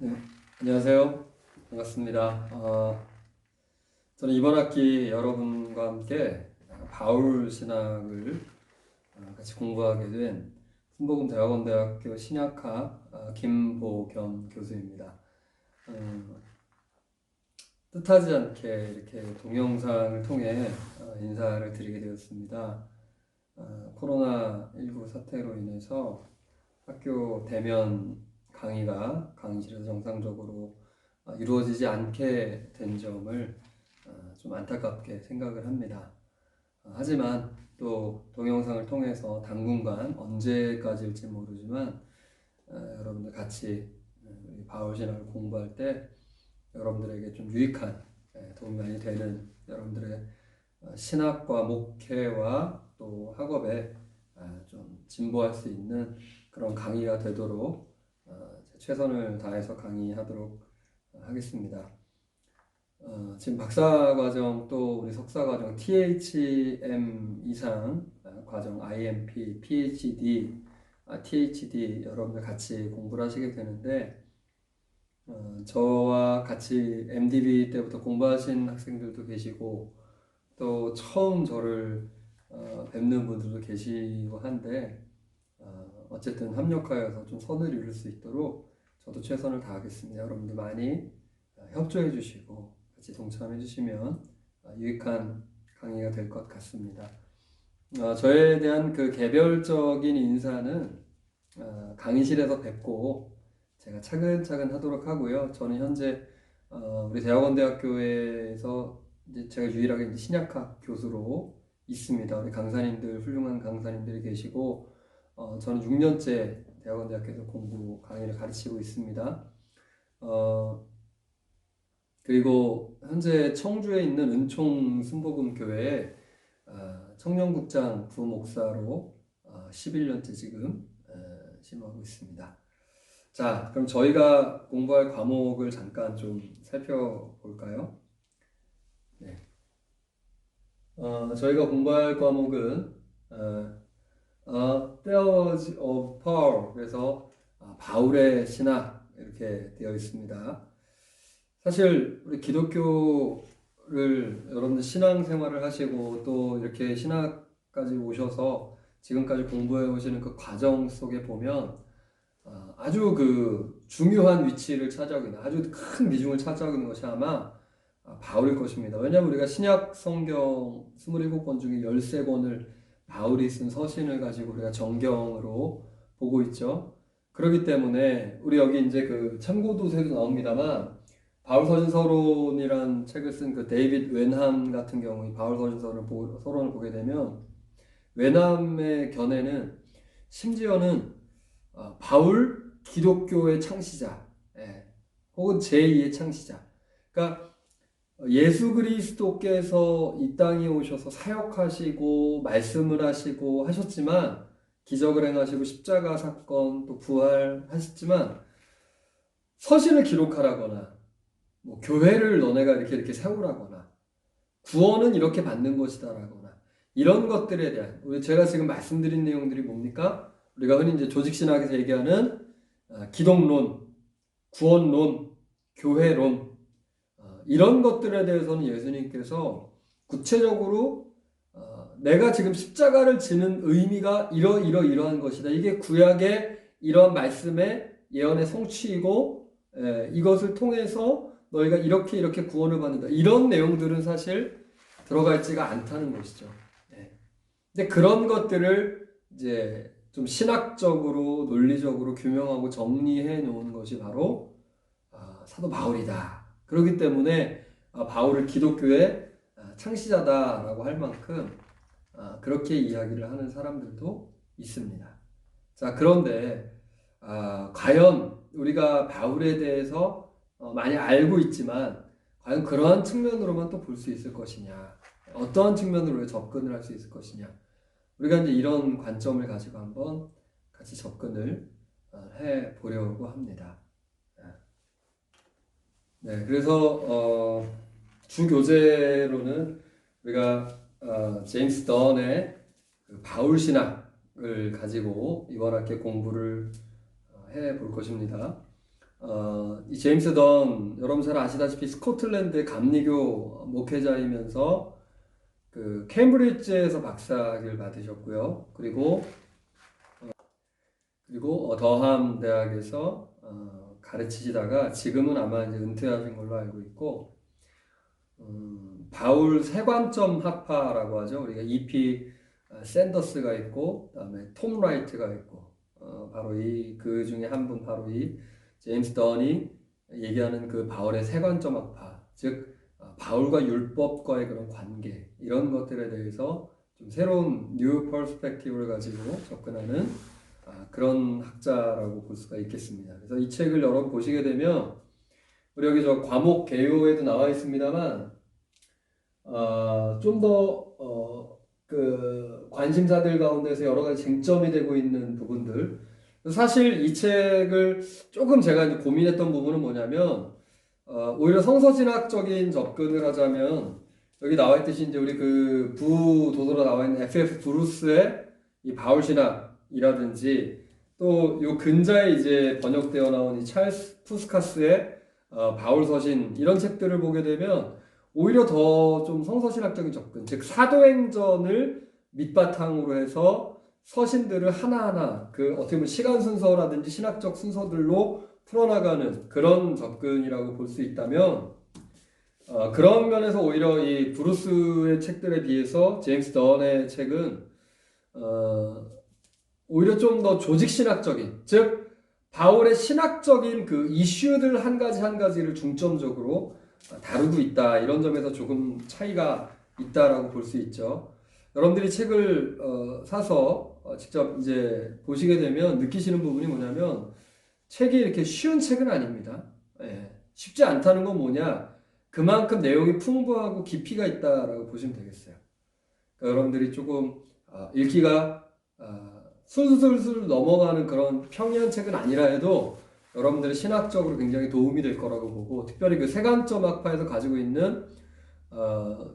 네, 안녕하세요. 반갑습니다. 저는 이번 학기 여러분과 함께 바울 신학을 같이 공부하게 된 순복음대학원대학교 신약학 김보겸 교수입니다. 뜻하지 않게 이렇게 동영상을 통해 인사를 드리게 되었습니다. 코로나19 사태로 인해서 학교 대면 강의가 강의실에서 정상적으로 이루어지지 않게 된 점을 좀 안타깝게 생각을 합니다. 하지만 또 동영상을 통해서 당분간 언제까지일지 모르지만 여러분들 같이 우리 바울 신학을 공부할 때 여러분들에게 좀 유익한 도움이 많이 되는 여러분들의 신학과 목회와 또 학업에 좀 진보할 수 있는 그런 강의가 되도록 최선을 다해서 강의하도록 하겠습니다. 지금 박사과정 또 우리 석사과정 THM 이상 과정 IMP, PhD, THD 여러분들 같이 공부를 하시게 되는데 저와 같이 MDB 때부터 공부하신 학생들도 계시고 또 처음 저를 뵙는 분들도 계시고 한데 어쨌든 합력하여서 좀 선을 이룰 수 있도록 저도 최선을 다하겠습니다. 여러분들 많이 협조해 주시고 같이 동참해 주시면 유익한 강의가 될 것 같습니다. 저에 대한 그 개별적인 인사는 강의실에서 뵙고 제가 차근차근 하도록 하고요. 저는 현재 우리 대학원대학교에서 이제 제가 유일하게 이제 신약학 교수로 있습니다. 우리 강사님들, 훌륭한 강사님들이 계시고 저는 6년째 대학원대학교에서 강의를 가르치고 있습니다. 그리고 현재 청주에 있는 은총 순복음교회에 청년국장 부목사로 11년째 지금 심하고 있습니다. 자, 그럼 저희가 공부할 과목을 잠깐 좀 살펴볼까요? 네. 저희가 공부할 과목은 Theology of Paul, 그래서 바울의 신학 이렇게 되어 있습니다. 사실 우리 기독교를 여러분들 신앙생활을 하시고 또 이렇게 신학까지 오셔서 지금까지 공부해 오시는 그 과정 속에 보면 아주 그 중요한 위치를 차지하고 있는, 아주 큰 비중을 차지하고 있는 것이 아마 바울일 것입니다. 왜냐하면 우리가 신약 성경 27권 중에 13권을 바울이 쓴 서신을 가지고 우리가 정경으로 보고 있죠. 그렇기 때문에 우리 여기 이제 그 참고도서에도 나옵니다만 바울서신서론이란 책을 쓴 그 데이빗 웬함 같은 경우 바울서신서론을 보게 되면 웬함의 견해는 심지어는 바울 기독교의 창시자, 혹은 제2의 창시자. 그러니까 예수 그리스도께서 이 땅에 오셔서 사역하시고 말씀을 하시고 하셨지만 기적을 행하시고 십자가 사건 또 부활하셨지만 서신을 기록하라거나 뭐 교회를 너네가 이렇게 세우라거나 구원은 이렇게 받는 것이다라거나 이런 것들에 대한 제가 지금 말씀드린 내용들이 뭡니까? 우리가 흔히 이제 조직신학에서 얘기하는 기독론, 구원론, 교회론 이런 것들에 대해서는 예수님께서 구체적으로 내가 지금 십자가를 지는 의미가 이러한 것이다. 이게 구약의 이런 말씀의 예언의 성취이고 이것을 통해서 너희가 이렇게 구원을 받는다. 이런 내용들은 사실 들어가 있지가 않다는 것이죠. 근데 그런 것들을 이제 좀 신학적으로 논리적으로 규명하고 정리해 놓은 것이 바로 사도 바울이다. 그렇기 때문에 바울을 기독교의 창시자다라고 할 만큼 그렇게 이야기를 하는 사람들도 있습니다. 자, 그런데 과연 우리가 바울에 대해서 많이 알고 있지만 과연 그러한 측면으로만 또 볼 수 있을 것이냐, 어떠한 측면으로 접근을 할 수 있을 것이냐, 우리가 이제 이런 관점을 가지고 한번 같이 접근을 해 보려고 합니다. 네, 그래서 주 교재로는 우리가 제임스 던의 그 바울 신학을 가지고 이번 학기 공부를 해 볼 것입니다. 이 제임스 던, 여러분 잘 아시다시피 스코틀랜드 감리교 목회자이면서 그 케임브리지에서 박사학위를 받으셨고요. 그리고 더함 대학에서 가르치시다가 지금은 아마 이제 은퇴하신 걸로 알고 있고, 바울 세관점 학파라고 하죠. 우리가 E.P. 샌더스가 있고, 그다음에 톰 라이트가 있고, 바로 그 중에 한 분, 바로 이 제임스 던이 얘기하는 그 바울의 세관점 학파, 즉 바울과 율법과의 그런 관계, 이런 것들에 대해서 좀 새로운 뉴 퍼스펙티브를 가지고 접근하는 그런 학자라고 볼 수가 있겠습니다. 그래서 이 책을 여러분 보시게 되면, 우리 여기 저 과목 개요에도 나와 있습니다만, 좀 더 그 관심사들 가운데서 여러 가지 쟁점이 되고 있는 부분들. 사실 이 책을 조금 제가 이제 고민했던 부분은 뭐냐면, 오히려 성서신학적인 접근을 하자면, 여기 나와 있듯이 이제 우리 그 부도서로 나와 있는 F.F. 브루스의 이 바울신학이라든지, 또 요 근자에 이제 번역되어 나온 이 찰스 푸스카스의 바울서신, 이런 책들을 보게 되면 오히려 더 좀 성서신학적인 접근, 즉 사도행전을 밑바탕으로 해서 서신들을 하나하나 그 어떻게 보면 시간 순서라든지 신학적 순서들로 풀어나가는 그런 접근이라고 볼 수 있다면, 그런 면에서 오히려 이 브루스의 책들에 비해서 제임스 던의 책은 오히려 좀 더 조직신학적인, 즉 바울의 신학적인 그 이슈들 한 가지 한 가지를 중점적으로 다루고 있다, 이런 점에서 조금 차이가 있다라고 볼 수 있죠. 여러분들이 책을 사서 직접 이제 보시게 되면 느끼시는 부분이 뭐냐면, 책이 이렇게 쉬운 책은 아닙니다. 예, 쉽지 않다는 건 뭐냐? 그만큼 내용이 풍부하고 깊이가 있다라고 보시면 되겠어요. 그러니까 여러분들이 조금 읽기가 술술술 넘어가는 그런 평이한 책은 아니라 해도 여러분들이 신학적으로 굉장히 도움이 될 거라고 보고, 특별히 그 세관점 학파에서 가지고 있는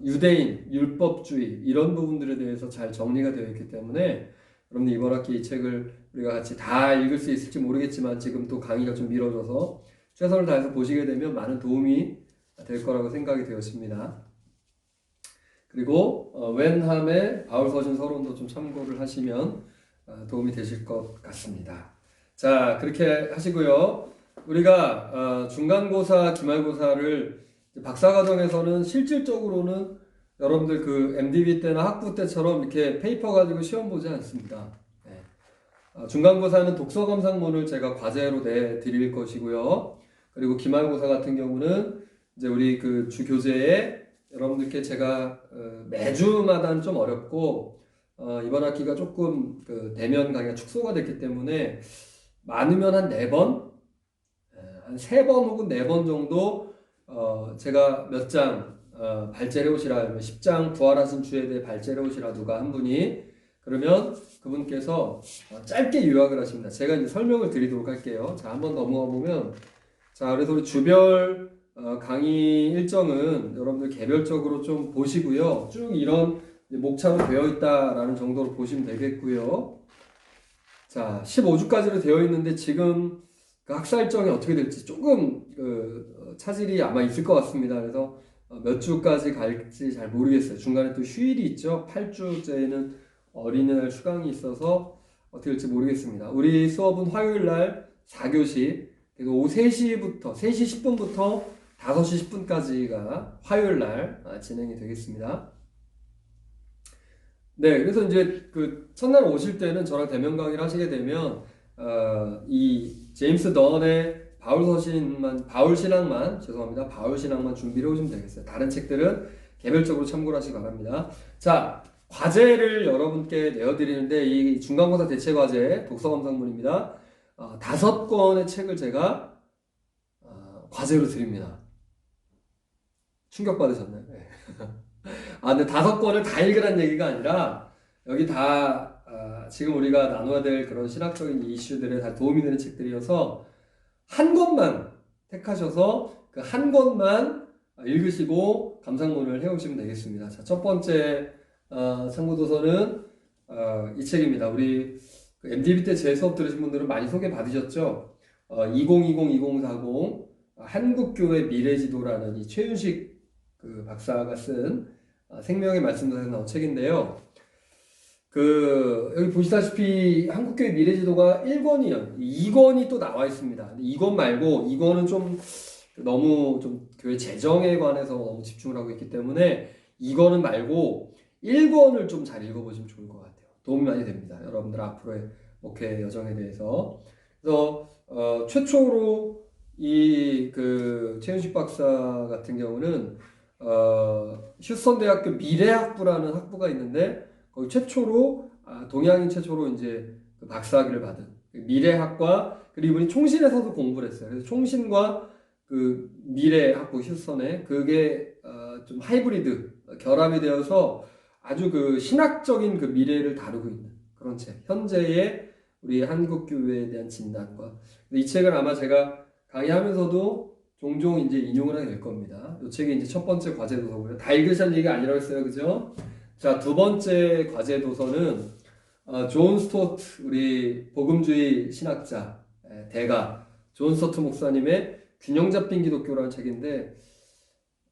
유대인, 율법주의, 이런 부분들에 대해서 잘 정리가 되어 있기 때문에, 여러분들 이번 학기 이 책을 우리가 같이 다 읽을 수 있을지 모르겠지만, 지금 또 강의가 좀 미뤄져서 최선을 다해서 보시게 되면 많은 도움이 될 거라고 생각이 되었습니다. 그리고 웬함의 바울서신 서론도 좀 참고를 하시면 도움이 되실 것 같습니다. 자, 그렇게 하시고요. 우리가 중간고사, 기말고사를 박사과정에서는 실질적으로는 여러분들 그 MDB 때나 학부 때처럼 이렇게 페이퍼 가지고 시험 보지 않습니다. 네. 중간고사는 독서 감상문을 제가 과제로 내드릴 것이고요. 그리고 기말고사 같은 경우는 이제 우리 그 주 교재에 여러분들께 제가 매주마다는 좀 어렵고, 이번 학기가 조금 그 대면 강의가 축소가 됐기 때문에 많으면 한 4번, 한 3번 혹은 4번 정도 제가 몇 장 발제를 해오시라, 10장 부활하신 주에 대해 발제를 해오시라 누가 한 분이, 그러면 그분께서 짧게 요약을 하십니다. 제가 이제 설명을 드리도록 할게요. 자, 한번 넘어가 보면, 자, 그래서 우리 주별 강의 일정은 여러분들 개별적으로 좀 보시고요. 쭉 이런 목차로 되어 있다라는 정도로 보시면 되겠고요. 자, 15주까지로 되어 있는데 지금 그 학사 일정이 어떻게 될지 조금 차질이 아마 있을 것 같습니다. 그래서 몇 주까지 갈지 잘 모르겠어요. 중간에 또 휴일이 있죠. 8주째에는 어린이날 휴강이 있어서 어떻게 될지 모르겠습니다. 우리 수업은 화요일 날 4교시, 그리고 오후 3시부터 3시 10분부터 5시 10분까지가 화요일 날 진행이 되겠습니다. 네, 그래서 이제 그 첫날 오실 때는 저랑 대면 강의를 하시게 되면 이 제임스 던의 바울신학만 준비를 해오시면 되겠어요. 다른 책들은 개별적으로 참고를 하시기 바랍니다. 자, 과제를 여러분께 내어드리는데, 이 중간고사 대체과제 독서감상문입니다. 5권의 책을 제가 과제로 드립니다. 충격받으셨나요? 네. 근데 5권을 다 읽으라는 얘기가 아니라, 여기 다 지금 우리가 나눠야 될 그런 신학적인 이슈들에 다 도움이 되는 책들이어서 한 권만 택하셔서 그 한 권만 읽으시고 감상문을 해오시면 되겠습니다. 자, 첫 번째 참고도서는 이 책입니다. 우리 MDB 때 제 수업 들으신 분들은 많이 소개 받으셨죠? 2020-2040 한국교회 미래지도라는 이 최윤식 그 박사가 쓴 생명의 말씀에서 나온 책인데요. 여기 보시다시피 한국교회 미래지도가 1권이요. 2권이 또 나와 있습니다. 2권 말고 2권은 좀 너무 좀 교회 재정에 관해서 너무 집중을 하고 있기 때문에 2권은 말고 1권을 좀 잘 읽어보시면 좋을 것 같아요. 도움이 많이 됩니다. 여러분들 앞으로의 목회 여정에 대해서. 그래서 최초로 이 최윤식 박사 같은 경우는 휴스턴 대학교 미래학부라는 학부가 있는데 거기 최초로 동양인 최초로 이제 그 박사학위를 받은 미래학과, 그리고 이분이 총신에서도 공부를 했어요. 그래서 총신과 그 미래학부 휴스턴에 그게 좀 하이브리드 결합이 되어서 아주 그 신학적인 그 미래를 다루고 있는 그런 책. 현재의 우리 한국 교회에 대한 진단과. 이 책을 아마 제가 강의하면서도 종종 이제 인용을 하게 될 겁니다. 이 책이 이제 첫 번째 과제 도서고요. 다 읽으실 얘기가 아니라고 했어요, 그죠? 자, 두 번째 과제 도서는 존 스토트, 우리 복음주의 신학자 대가 존 스토트 목사님의 균형 잡힌 기독교라는 책인데,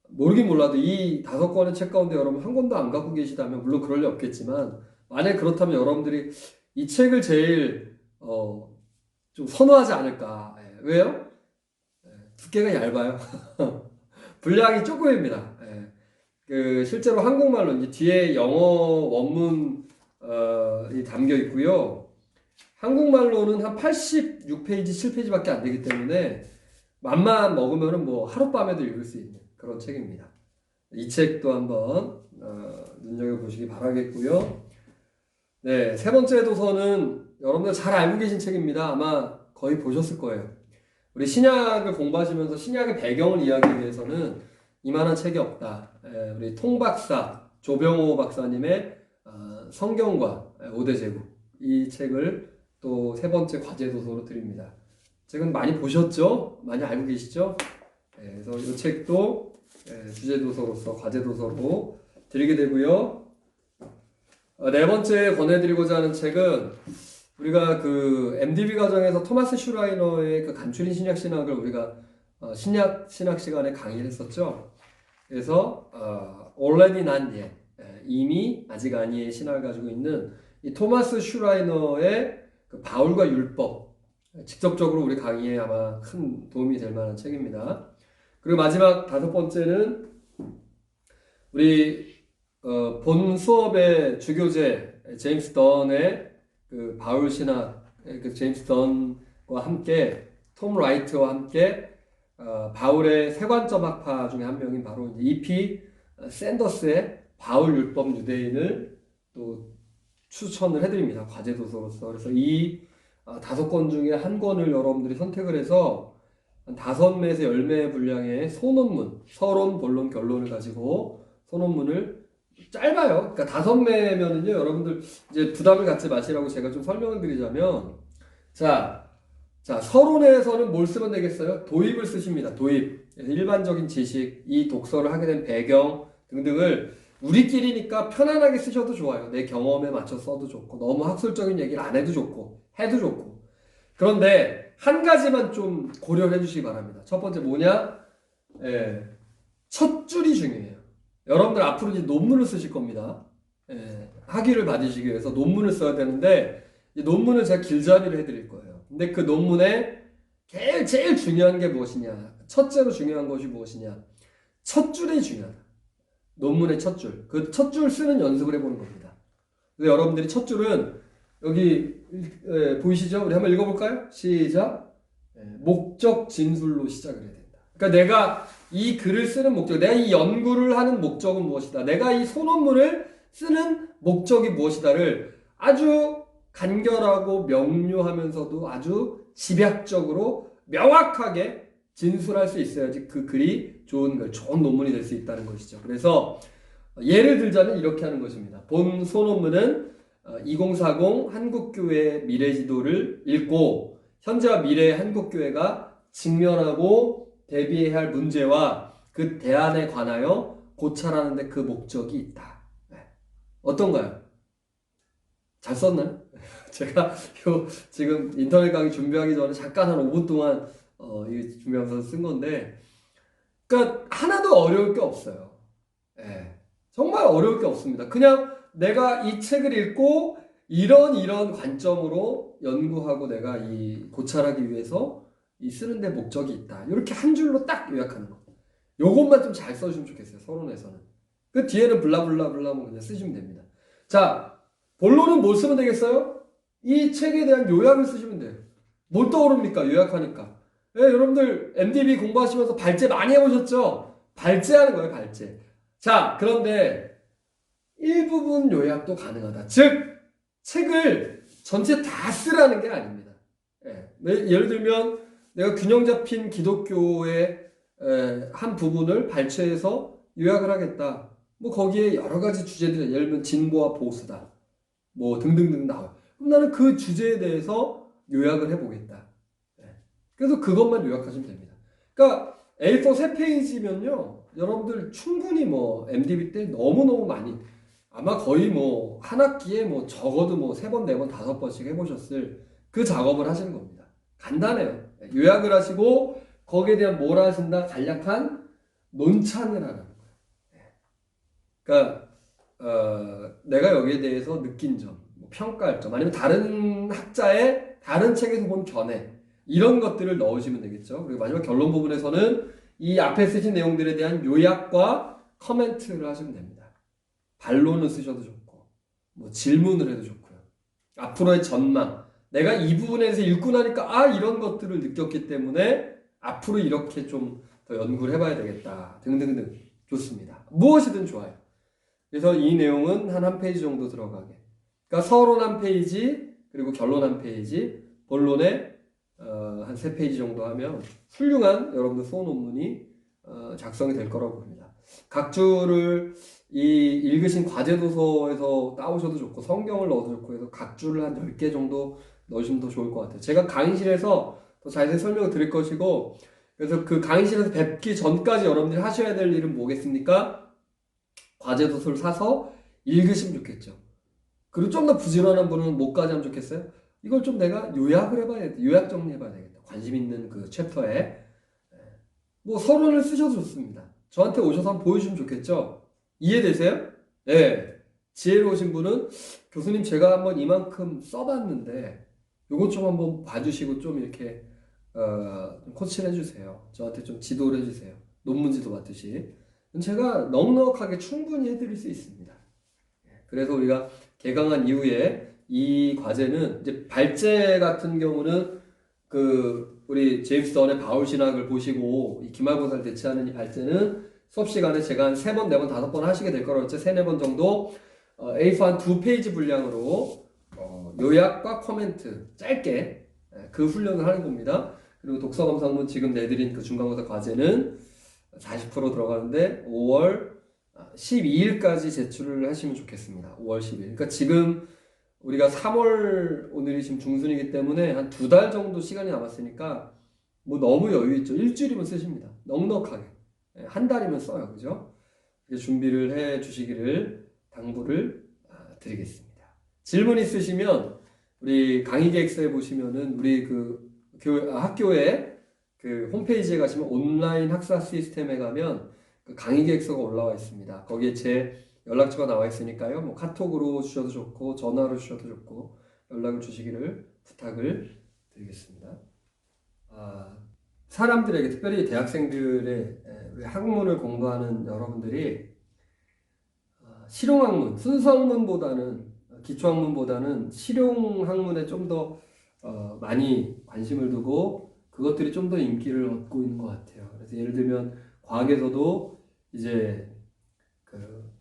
모르긴 몰라도 이 5권의 책 가운데 여러분 한 권도 안 갖고 계시다면, 물론 그럴 리 없겠지만 만약 그렇다면 여러분들이 이 책을 제일 좀 선호하지 않을까. 왜요? 두께가 얇아요. 분량이 조금입니다. 실제로 한국말로 이제 뒤에 영어 원문이 담겨 있고요. 한국말로는 한 86페이지, 7페이지밖에 안 되기 때문에 맘만 먹으면은 뭐 하룻밤에도 읽을 수 있는 그런 책입니다. 이 책도 한번 눈여겨보시기 바라겠고요. 네, 세 번째 도서는 여러분들 잘 알고 계신 책입니다. 아마 거의 보셨을 거예요. 우리 신약을 공부하시면서 신약의 배경을 이해하기 위해서는 이만한 책이 없다. 우리 통박사 조병호 박사님의 성경과 5대 제국, 이 책을 또 세 번째 과제 도서로 드립니다. 책은 많이 보셨죠? 많이 알고 계시죠? 그래서 이 책도 주제 도서로서 과제 도서로 드리게 되고요. 네 번째 권해드리고자 하는 책은 우리가 그 MDB 과정에서 토마스 슈라이너의 그 간추린 신약 신학을 우리가 신약 신학 시간에 강의를 했었죠. 그래서 already not yet, 이미 아직 아니의 신학을 가지고 있는 이 토마스 슈라이너의 그 바울과 율법, 직접적으로 우리 강의에 아마 큰 도움이 될 만한 책입니다. 그리고 마지막 5번째는 우리 본 수업의 주교재 제임스 던의 그 바울 신학, 그 제임스 던과 함께 톰 라이트와 함께 바울의 세관점 학파 중에 한 명인 바로 E.P. 샌더스의 바울 율법 유대인을 또 추천을 해드립니다. 과제 도서로서. 그래서 이 5권 중에 한 권을 여러분들이 선택을 해서 한 5매에서 10매 분량의 소논문, 서론, 본론, 결론을 가지고 소논문을 짧아요. 그러니까 5매면은요, 여러분들 이제 부담을 갖지 마시라고 제가 좀 설명을 드리자면, 자, 서론에서는 뭘 쓰면 되겠어요? 도입을 쓰십니다. 도입. 일반적인 지식, 이 독서를 하게 된 배경 등등을 우리끼리니까 편안하게 쓰셔도 좋아요. 내 경험에 맞춰 써도 좋고, 너무 학술적인 얘기를 안 해도 좋고, 해도 좋고. 그런데 한 가지만 좀 고려를 해주시기 바랍니다. 첫 번째 뭐냐? 첫 줄이 중요해요. 여러분들 앞으로 이제 논문을 쓰실 겁니다. 학위를 받으시기 위해서 논문을 써야 되는데, 이 논문을 제가 길잡이를 해드릴 거예요. 근데 그 논문에 제일 중요한 게 무엇이냐? 첫째로 중요한 것이 무엇이냐? 첫 줄이 중요하다. 논문의 첫 줄. 그 첫 줄 쓰는 연습을 해보는 겁니다. 근데 여러분들이 첫 줄은 여기 보이시죠? 우리 한번 읽어볼까요? 시작. 목적 진술로 시작을 해야 된다. 그러니까 내가 이 글을 쓰는 목적, 내가 이 연구를 하는 목적은 무엇이다. 내가 이 소논문을 쓰는 목적이 무엇이다를 아주 간결하고 명료하면서도 아주 집약적으로 명확하게 진술할 수 있어야지 그 글이 좋은 논문이 될 수 있다는 것이죠. 그래서 예를 들자면 이렇게 하는 것입니다. 본 소논문은 2040 한국교회 미래지도를 읽고 현재와 미래의 한국교회가 직면하고 대비해야 할 문제와 그 대안에 관하여 고찰하는 데 그 목적이 있다. 어떤가요? 잘 썼나요? 제가 지금 인터넷 강의 준비하기 전에 잠깐 한 5분 동안 이 준비하면서 쓴 건데, 그러니까 하나도 어려울 게 없어요. 예. 정말 어려울 게 없습니다. 그냥 내가 이 책을 읽고 이런 관점으로 연구하고 내가 이 고찰하기 위해서 이 쓰는데 목적이 있다. 이렇게 한 줄로 딱 요약하는 거. 요것만 좀 잘 써주시면 좋겠어요. 서론에서는. 그 뒤에는 블라블라블라 뭐 그냥 쓰시면 됩니다. 자, 본론은 뭘 쓰면 되겠어요? 이 책에 대한 요약을 쓰시면 돼요. 뭘 떠오릅니까? 요약하니까. 예, 여러분들 MDB 공부하시면서 발제 많이 해보셨죠? 발제하는 거예요, 발제. 자, 그런데 일부분 요약도 가능하다. 즉, 책을 전체 다 쓰라는 게 아닙니다. 예, 예를 들면 내가 균형 잡힌 기독교의 한 부분을 발췌해서 요약을 하겠다. 뭐 거기에 여러 가지 주제들, 예를 들면 진보와 보수다. 뭐 등등등 나와요. 그럼 나는 그 주제에 대해서 요약을 해보겠다. 예. 그래서 그것만 요약하시면 됩니다. 그러니까 A4 3페이지면요. 여러분들 충분히 뭐 MDB 때 너무너무 많이 아마 거의 뭐 한 학기에 뭐 적어도 뭐 3번, 4번, 5번씩 해보셨을 그 작업을 하시는 겁니다. 간단해요. 요약을 하시고 거기에 대한 뭘 하신다? 간략한 논찬을 하는 거예요. 그러니까 내가 여기에 대해서 느낀 점, 뭐 평가할 점, 아니면 다른 학자의 다른 책에서 본 견해 이런 것들을 넣으시면 되겠죠. 그리고 마지막 결론 부분에서는 이 앞에 쓰신 내용들에 대한 요약과 커멘트를 하시면 됩니다. 반론을 쓰셔도 좋고, 뭐 질문을 해도 좋고요. 앞으로의 전망, 내가 이 부분에서 읽고 나니까 이런 것들을 느꼈기 때문에 앞으로 이렇게 좀 더 연구를 해봐야 되겠다 등등등 좋습니다. 무엇이든 좋아요. 그래서 이 내용은 한 페이지 정도 들어가게. 그러니까 서론 한 페이지, 그리고 결론 한 페이지, 본론에 한 3페이지 정도 하면 훌륭한 여러분들 수어 논문이 작성이 될 거라고 봅니다. 각주를 이 읽으신 과제 도서에서 따오셔도 좋고 성경을 넣어도 좋고 해서 각주를 한 10개 정도 넣으시면 더 좋을 것 같아요. 제가 강의실에서 더 자세히 설명을 드릴 것이고, 그래서 그 강의실에서 뵙기 전까지 여러분들이 하셔야 될 일은 뭐겠습니까? 과제 도서를 사서 읽으시면 좋겠죠. 그리고 좀 더 부지런한 분은 뭐까지 하면 좋겠어요? 이걸 좀 내가 요약을 해봐야겠다. 요약 정리해봐야 되겠다. 관심 있는 그 챕터에. 뭐 서론을 쓰셔도 좋습니다. 저한테 오셔서 한번 보여주시면 좋겠죠? 이해되세요? 예. 지혜로우신 분은 교수님 제가 한번 이만큼 써봤는데 요것 좀 한번 봐주시고 좀 이렇게 좀 코치를 해주세요. 저한테 좀 지도를 해주세요. 논문 지도 받듯이. 제가 넉넉하게 충분히 해드릴 수 있습니다. 그래서 우리가 개강한 이후에 이 과제는 이제 발제 같은 경우는 그 우리 제임스 던의 바울 신학을 보시고 이 기말고사를 대체하는 이 발제는 수업 시간에 제가 한 3번, 4번, 5번 하시게 될 거라고 했죠. 3, 4번 정도 A4 한 2페이지 분량으로 요약과 코멘트 짧게 그 훈련을 하는 겁니다. 그리고 독서 감상문 지금 내드린 그 중간고사 과제는 40% 들어가는데 5월 12일까지 제출을 하시면 좋겠습니다. 5월 10일. 그러니까 지금 우리가 3월 오늘이 지금 중순이기 때문에 한 2달 정도 시간이 남았으니까 뭐 너무 여유 있죠. 일주일이면 쓰십니다. 넉넉하게. 한 달이면 써요. 그죠? 준비를 해 주시기를 당부를 드리겠습니다. 질문 있으시면 우리 강의 계획서에 보시면은 우리 그 학교에 그 홈페이지에 가시면 온라인 학사 시스템에 가면 그 강의 계획서가 올라와 있습니다. 거기에 제 연락처가 나와 있으니까요. 뭐 카톡으로 주셔도 좋고 전화로 주셔도 좋고 연락을 주시기를 부탁을 드리겠습니다. 사람들에게 특별히 대학생들의 학문을 공부하는 여러분들이 실용학문, 순수학문보다는 기초학문보다는 실용학문에 좀 더 많이 관심을 두고 그것들이 좀 더 인기를 얻고 있는 것 같아요. 그래서 예를 들면 과학에서도 이제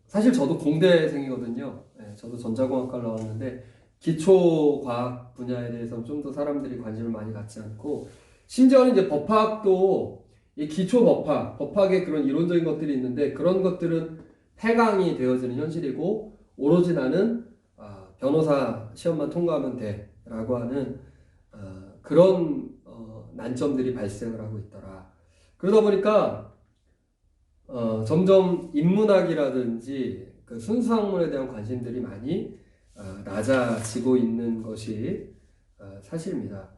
사실 저도 공대생이거든요. 저도 전자공학과를 나왔는데 기초과학 분야에 대해서는 좀 더 사람들이 관심을 많이 갖지 않고 심지어는 이제 법학도 이 기초 법학의 그런 이론적인 것들이 있는데 그런 것들은 폐강이 되어지는 현실이고 오로지 나는 변호사 시험만 통과하면 돼라고 하는 그런 난점들이 발생을 하고 있더라. 그러다 보니까 점점 인문학이라든지 그 순수학문에 대한 관심들이 많이 낮아지고 있는 것이 사실입니다.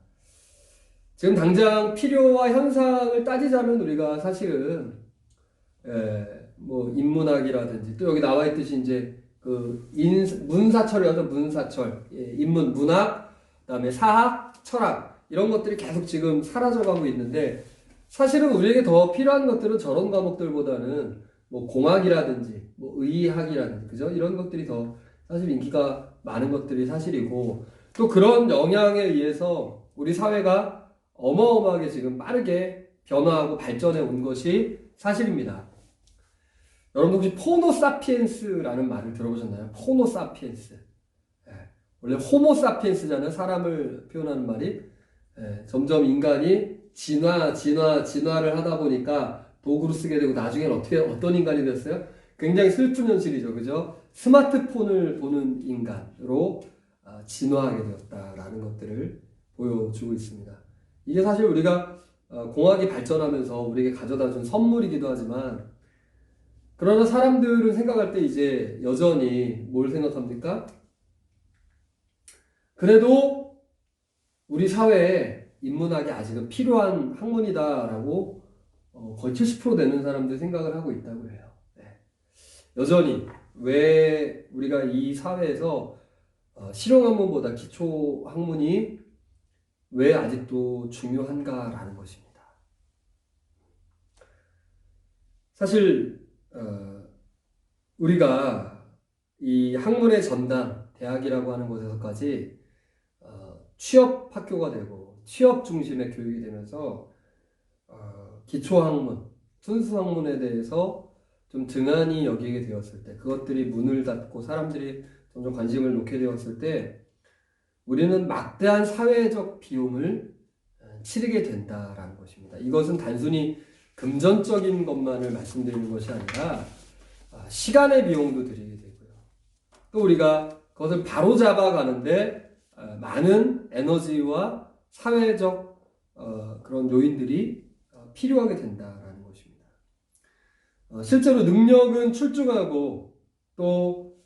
지금 당장 필요와 현상을 따지자면 우리가 사실은 뭐 인문학이라든지 또 여기 나와 있듯이 이제 그 문사철이라서 문사철, 인문, 문학, 그다음에 사학, 철학 이런 것들이 계속 지금 사라져가고 있는데 사실은 우리에게 더 필요한 것들은 저런 과목들보다는 뭐 공학이라든지 뭐 의학이라든지 그죠? 이런 것들이 더 사실 인기가 많은 것들이 사실이고 또 그런 영향에 의해서 우리 사회가 어마어마하게 지금 빠르게 변화하고 발전해 온 것이 사실입니다. 여러분 혹시 포노사피엔스라는 말을 들어보셨나요? 포노사피엔스. 원래 호모사피엔스잖아요. 사람을 표현하는 말이. 점점 인간이 진화를 하다 보니까 도구로 쓰게 되고 나중에는 어떤 인간이 됐어요? 굉장히 슬픈 현실이죠. 그죠? 스마트폰을 보는 인간으로 진화하게 되었다라는 것들을 보여주고 있습니다. 이게 사실 우리가 공학이 발전하면서 우리에게 가져다 준 선물이기도 하지만 그러나 사람들은 생각할 때 이제 여전히 뭘 생각합니까? 그래도 우리 사회에 인문학이 아직은 필요한 학문이다라고 거의 70% 되는 사람들 생각을 하고 있다고 해요. 여전히 왜 우리가 이 사회에서 실용학문보다 기초학문이 왜 아직도 중요한가라는 것입니다. 사실 우리가 이 학문의 전당, 대학이라고 하는 곳에서까지 취업 학교가 되고 취업 중심의 교육이 되면서 기초학문, 순수학문에 대해서 좀 등한히 여기게 되었을 때 그것들이 문을 닫고 사람들이 점점 관심을 놓게 되었을 때 우리는 막대한 사회적 비용을 치르게 된다라는 것입니다. 이것은 단순히 금전적인 것만을 말씀드리는 것이 아니라 시간의 비용도 드리게 되고요. 또 우리가 그것을 바로잡아 가는데 많은 에너지와 사회적 그런 요인들이 필요하게 된다라는 것입니다. 실제로 능력은 출중하고 또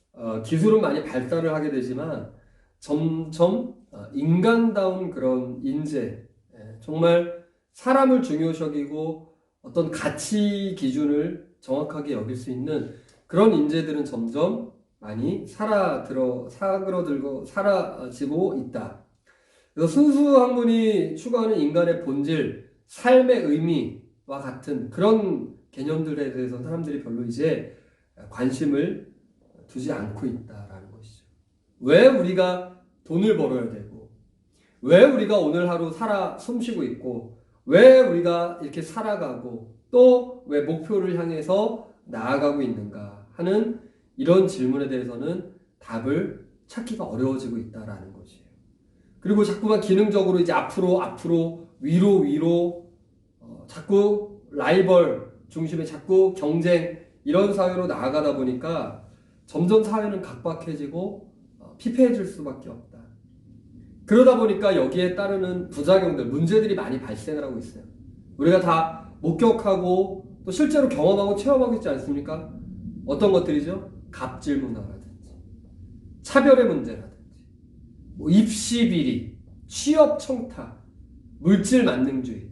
기술은 많이 발달을 하게 되지만 점점 인간다운 그런 인재, 정말 사람을 중요시 여기고 어떤 가치 기준을 정확하게 여길 수 있는 그런 인재들은 점점 많이 사그러들고 사라지고 있다. 그래서 순수 학문이 추구하는 인간의 본질, 삶의 의미와 같은 그런 개념들에 대해서 사람들이 별로 이제 관심을 두지 않고 있다라는 것이죠. 왜 우리가 돈을 벌어야 되고, 왜 우리가 오늘 하루 숨쉬고 있고, 왜 우리가 이렇게 살아가고, 또 왜 목표를 향해서 나아가고 있는가 하는 이런 질문에 대해서는 답을 찾기가 어려워지고 있다라는 것이에요. 그리고 자꾸만 기능적으로 이제 앞으로 위로 자꾸 라이벌 중심의 자꾸 경쟁 이런 사회로 나아가다 보니까 점점 사회는 각박해지고 피폐해질 수밖에 없다. 그러다 보니까 여기에 따르는 부작용들, 문제들이 많이 발생을 하고 있어요. 우리가 다 목격하고 또 실제로 경험하고 체험하고 있지 않습니까? 어떤 것들이죠? 갑질 문화라든지 차별의 문제라든지 뭐 입시 비리, 취업 청탁, 물질 만능주의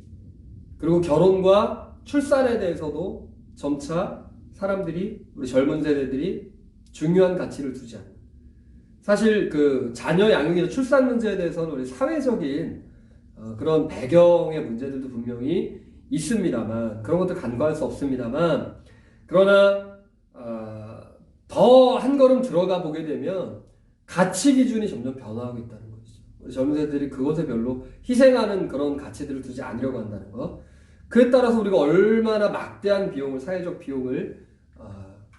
그리고 결혼과 출산에 대해서도 점차 사람들이 우리 젊은 세대들이 중요한 가치를 두지 않는 사실 그 자녀 양육이나 출산 문제에 대해서는 우리 사회적인 그런 배경의 문제들도 분명히 있습니다만 그런 것들 간과할 수 없습니다만 그러나 더 한 걸음 들어가 보게 되면 가치 기준이 점점 변화하고 있다는 것이죠. 우리 젊은 세대들이 그것에 별로 희생하는 그런 가치들을 두지 않으려고 한다는 것. 그에 따라서 우리가 얼마나 막대한 비용을 사회적 비용을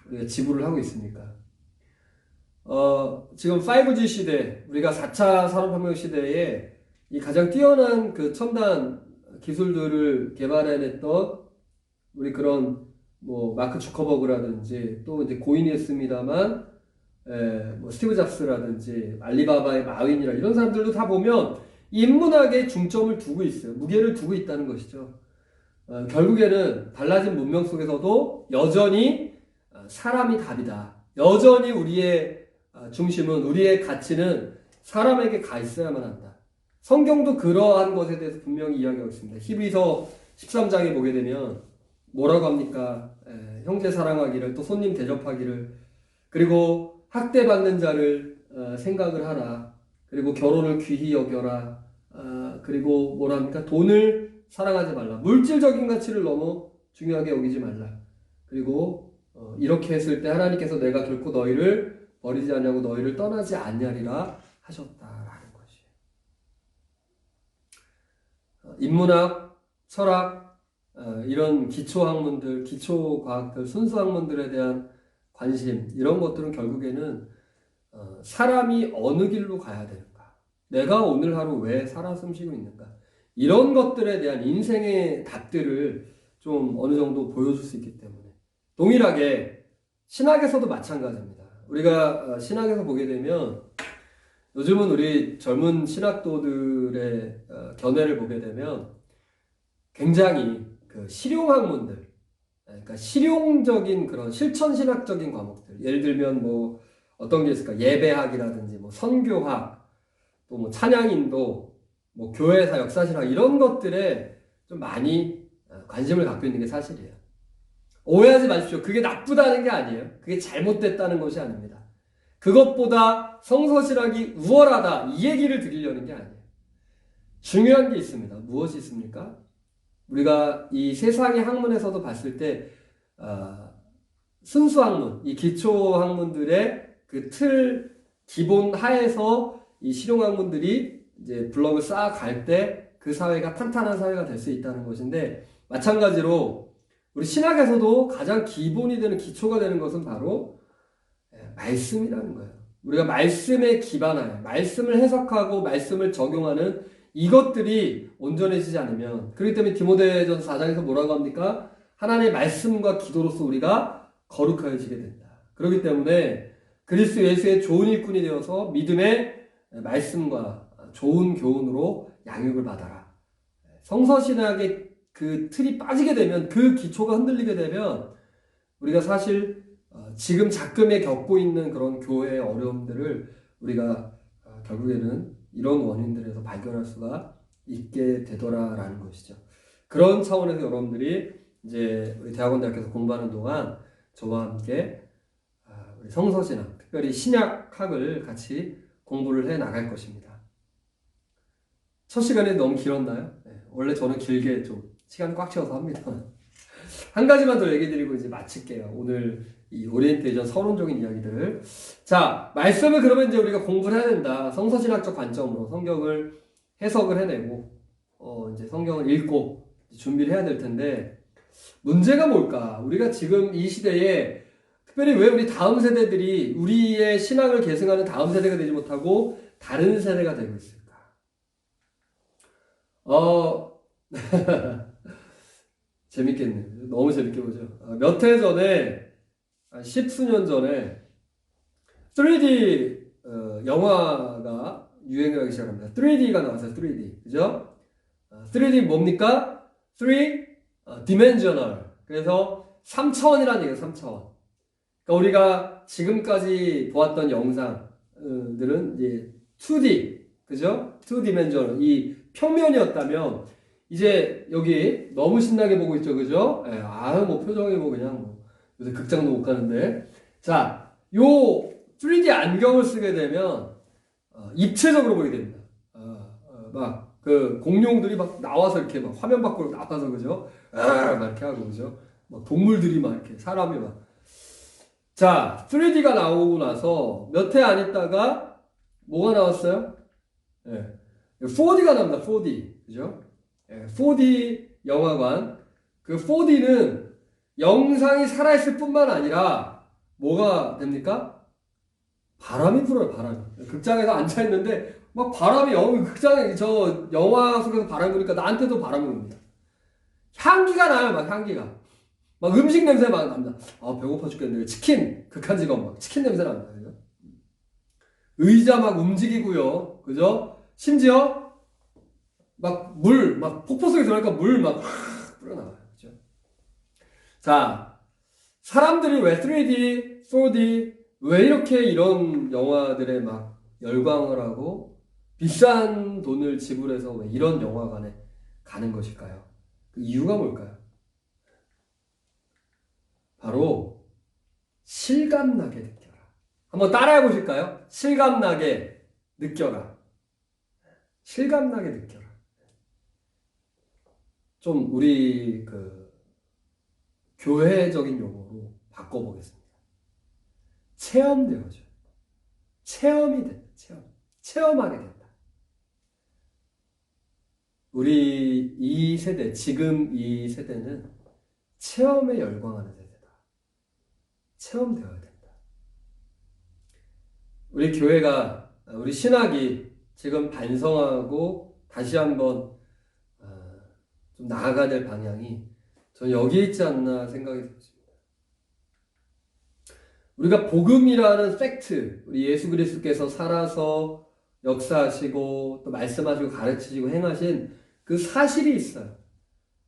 우리가 지불을 하고 있습니까? 지금 5G 시대, 우리가 4차 산업혁명 시대에 이 가장 뛰어난 그 첨단 기술들을 개발해냈던 우리 그런 뭐 마크 주커버그라든지 또 이제 고인이 했습니다만, 뭐 스티브 잡스라든지 알리바바의 마윈이라 이런 사람들도 다 보면 인문학에 중점을 두고 있어요. 무게를 두고 있다는 것이죠. 결국에는 달라진 문명 속에서도 여전히 사람이 답이다. 여전히 우리의 중심은 우리의 가치는 사람에게 가 있어야만 한다. 성경도 그러한 것에 대해서 분명히 이야기하고 있습니다. 히브리서 13장에 보게 되면 뭐라고 합니까? 형제 사랑하기를 또 손님 대접하기를 그리고 학대받는 자를 생각을 하라. 그리고 결혼을 귀히 여겨라. 그리고 뭐라 합니까? 돈을 사랑하지 말라. 물질적인 가치를 너무 중요하게 여기지 말라. 그리고 이렇게 했을 때 하나님께서 내가 결코 너희를 버리지 않냐고 너희를 떠나지 않냐리라 하셨다라는 것이에요. 인문학, 철학, 이런 기초학문들, 기초과학들, 순수학문들에 대한 관심 이런 것들은 결국에는 사람이 어느 길로 가야 되는가? 내가 오늘 하루 왜 살아 숨쉬고 있는가? 이런 것들에 대한 인생의 답들을 좀 어느 정도 보여줄 수 있기 때문에 동일하게 신학에서도 마찬가지입니다. 우리가 신학에서 보게 되면 요즘은 우리 젊은 신학도들의 견해를 보게 되면 굉장히 그 실용학문들, 그러니까 실용적인 그런 실천신학적인 과목들, 예를 들면 뭐 어떤 게 있을까? 예배학이라든지 뭐 선교학, 또 뭐 찬양인도, 뭐 교회사 역사신학 이런 것들에 좀 많이 관심을 갖고 있는 게 사실이에요. 오해하지 마십시오. 그게 나쁘다는 게 아니에요. 그게 잘못됐다는 것이 아닙니다. 그것보다 성서신학이 우월하다 이 얘기를 드리려는 게 아니에요. 중요한 게 있습니다. 무엇이 있습니까? 우리가 이 세상의 학문에서도 봤을 때 순수학문, 이 기초학문들의 그 틀 기본 하에서 이 실용학문들이 이제 블록을 쌓아갈 때 그 사회가 탄탄한 사회가 될 수 있다는 것인데 마찬가지로 우리 신학에서도 가장 기본이 되는 기초가 되는 것은 바로 말씀이라는 거예요. 우리가 말씀에 기반하여 말씀을 해석하고 말씀을 적용하는 이것들이 온전해지지 않으면 그렇기 때문에 디모데전서 4장에서 뭐라고 합니까? 하나님의 말씀과 기도로서 우리가 거룩하여지게 된다. 그렇기 때문에 그리스도 예수의 좋은 일꾼이 되어서 믿음의 말씀과 좋은 교훈으로 양육을 받아라. 성서신학의 그 틀이 빠지게 되면 그 기초가 흔들리게 되면 우리가 사실 지금 작금에 겪고 있는 그런 교회의 어려움들을 우리가 결국에는 이런 원인들에서 발견할 수가 있게 되더라라는 것이죠. 그런 차원에서 여러분들이 이제 우리 대학원대학교에서 공부하는 동안 저와 함께 우리 성서신학, 특별히 신약학을 같이 공부를 해 나갈 것입니다. 첫 시간에 너무 길었나요? 네, 원래 저는 길게 좀 시간 꽉 채워서 합니다. 한 가지만 더 얘기 드리고 이제 마칠게요. 오늘 이 오리엔테이션 서론적인 이야기들을. 자, 말씀을 그러면 이제 우리가 공부를 해야 된다. 성서신학적 관점으로 성경을 해석을 해내고, 이제 성경을 읽고 준비를 해야 될 텐데, 문제가 뭘까? 우리가 지금 이 시대에, 특별히 왜 우리 다음 세대들이 우리의 신앙을 계승하는 다음 세대가 되지 못하고 다른 세대가 되고 있을까? 재밌겠네. 너무 재밌게 보죠. 몇 해 전에, 10수년 전에 3D 영화가 유행을 하기 시작합니다. 3D가 나왔어요. 3D. 그죠? 3D 뭡니까? 3 dimensional. 그래서 3차원이라는 얘기예요. 3차원. 그러니까 우리가 지금까지 보았던 영상들은 이제 2D. 그죠? 2 dimensional. 이 평면이었다면 이제 여기 너무 신나게 보고 있죠. 그죠? 뭐 표정이 뭐 그냥 뭐 요새 극장도 못 가는데. 자, 요 3D 안경을 쓰게 되면 입체적으로 보이게 됩니다. 막 그 공룡들이 막 나와서 이렇게 막 화면 밖으로 나가서 그죠? 막 이렇게 하고 그죠? 막 동물들이 막 이렇게 사람이 막. 자, 3D가 나오고 나서 몇 해 안 있다가 뭐가 나왔어요? 4D가 나옵니다. 4D. 그죠? 4D 영화관. 그 4D는 영상이 살아있을 뿐만 아니라 뭐가 됩니까? 바람이 불어요. 바람이. 극장에서 앉아있는데 막 바람이 극장에 저 영화 속에서 바람이 부니까 나한테도 바람이 붑니다. 향기가 나요. 막 향기가. 막 음식 냄새 막 납니다. 배고파 죽겠네. 치킨 극한 직업 막 치킨 냄새 납니다. 그죠? 의자 막 움직이고요. 그죠? 심지어 막 폭포 속에 들어가니까 물 막 뿌려나와요. 그죠? 자, 사람들이 왜 3D, 4D, 왜 이렇게 이런 영화들에 막 열광을 하고 비싼 돈을 지불해서 왜 이런 영화관에 가는 것일까요? 그 이유가 뭘까요? 바로 실감나게 느껴라. 한번 따라해 보실까요? 실감나게 느껴라. 실감나게 느껴라. 좀 우리 그 교회적인 용어로 바꿔보겠습니다. 체험되어져. 체험이 된다. 체험하게 된다. 우리 이 세대, 지금 이 세대는 체험에 열광하는 세대다. 체험되어야 된다. 우리 교회가, 우리 신학이 지금 반성하고 다시 한번 좀 나아가야 될 방향이 저는 여기에 있지 않나 생각이 듭니다. 우리가 복음이라는 팩트, 우리 예수 그리스도께서 살아서 역사하시고 또 말씀하시고 가르치시고 행하신 그 사실이 있어요.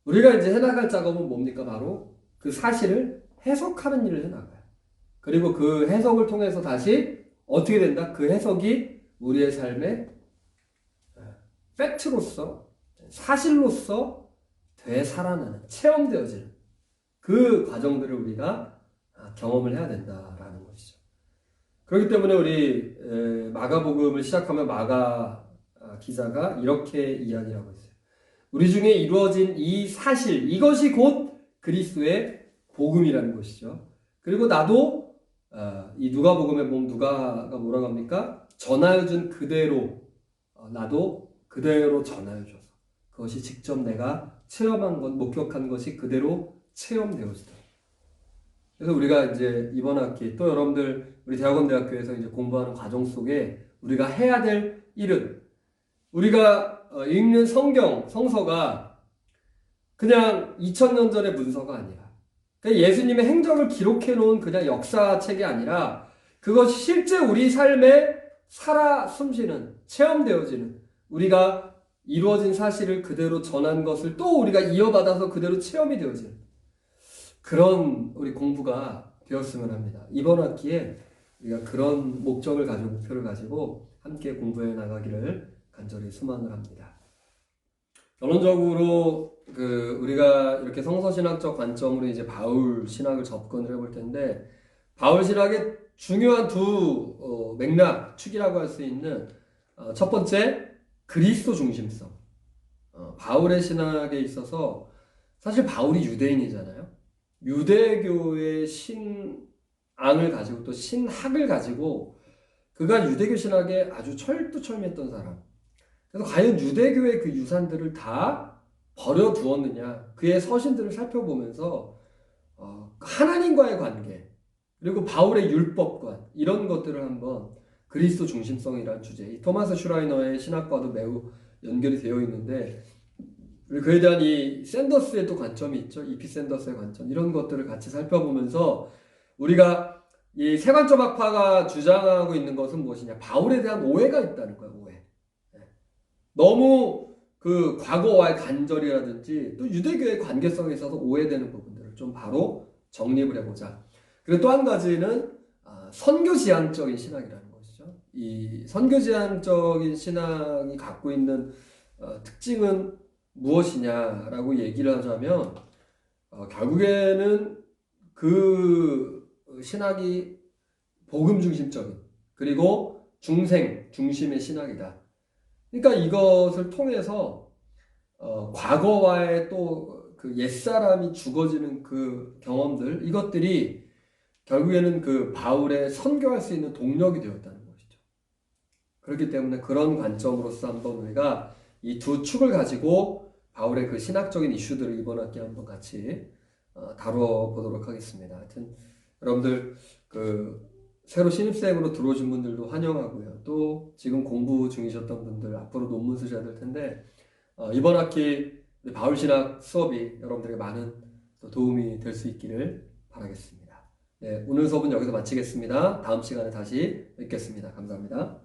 우리가 이제 해나갈 작업은 뭡니까? 바로 그 사실을 해석하는 일을 해나가요. 그리고 그 해석을 통해서 다시 어떻게 된다? 그 해석이 우리의 삶의 팩트로서, 사실로서 되살아나는, 체험되어지는 그 과정들을 우리가 경험을 해야 된다라는 것이죠. 그렇기 때문에 우리 마가복음을 시작하면 마가 기자가 이렇게 이야기하고 있어요. 우리 중에 이루어진 이 사실, 이것이 곧 그리스도의 복음이라는 것이죠. 그리고 나도 이 누가복음에 보면 누가가 뭐라고 합니까? 전하여준 그대로 나도 그대로 전하여줘서 그것이 직접 내가 체험한 것, 목격한 것이 그대로 체험되어지다. 그래서 우리가 이제 이번 학기 또 여러분들 우리 대학원대학교에서 이제 공부하는 과정 속에 우리가 해야 될 일은 우리가 읽는 성경, 성서가 그냥 2000년 전의 문서가 아니라 예수님의 행적을 기록해 놓은 그냥 역사책이 아니라 그것이 실제 우리 삶에 살아 숨쉬는, 체험되어지는 우리가 이루어진 사실을 그대로 전한 것을 또 우리가 이어받아서 그대로 체험이 되어지는 그런 우리 공부가 되었으면 합니다. 이번 학기에 우리가 그런 목적을 가지고 목표를 가지고 함께 공부해 나가기를 간절히 소망을 합니다. 결론적으로 우리가 이렇게 성서신학적 관점으로 이제 바울 신학을 접근을 해볼 텐데 바울 신학의 중요한 두 맥락 축이라고 할 수 있는 첫 번째 그리스도 중심성. 바울의 신학에 있어서 사실 바울이 유대인이잖아요. 유대교의 신앙을 가지고 또 신학을 가지고 그가 유대교 신학에 아주 철두철미했던 사람. 그래서 과연 유대교의 그 유산들을 다 버려두었느냐 그의 서신들을 살펴보면서 하나님과의 관계 그리고 바울의 율법관 이런 것들을 한번 그리스도 중심성이라는 주제 토마스 슈라이너의 신학과도 매우 연결이 되어 있는데 그에 대한 이 샌더스의 또 관점이 있죠. 이피 샌더스의 관점 이런 것들을 같이 살펴보면서 우리가 이 세관점학파가 주장하고 있는 것은 무엇이냐 바울에 대한 오해가 있다는 거예요. 오해. 너무 그 과거와의 간절이라든지 또 유대교의 관계성에 있어서 오해되는 부분들을 좀 바로 정립을 해보자. 그리고 또 한 가지는 선교지향적인 신학이라는 것이죠. 이 선교지향적인 신학이 갖고 있는 특징은 무엇이냐라고 얘기를 하자면 결국에는 그 신학이 복음 중심적인 그리고 중생 중심의 신학이다. 그러니까 이것을 통해서 과거와의 또 그 옛사람이 죽어지는 그 경험들 이것들이 결국에는 그 바울의 선교할 수 있는 동력이 되었다는 것이죠. 그렇기 때문에 그런 관점으로서 한번 우리가 이 두 축을 가지고 바울의 그 신학적인 이슈들을 이번 학기 한번 같이 다뤄보도록 하겠습니다. 하여튼 여러분들 그 새로 신입생으로 들어오신 분들도 환영하고요. 또 지금 공부 중이셨던 분들 앞으로 논문 쓰셔야 될 텐데 이번 학기 바울 신학 수업이 여러분들에게 많은 도움이 될 수 있기를 바라겠습니다. 네, 오늘 수업은 여기서 마치겠습니다. 다음 시간에 다시 뵙겠습니다. 감사합니다.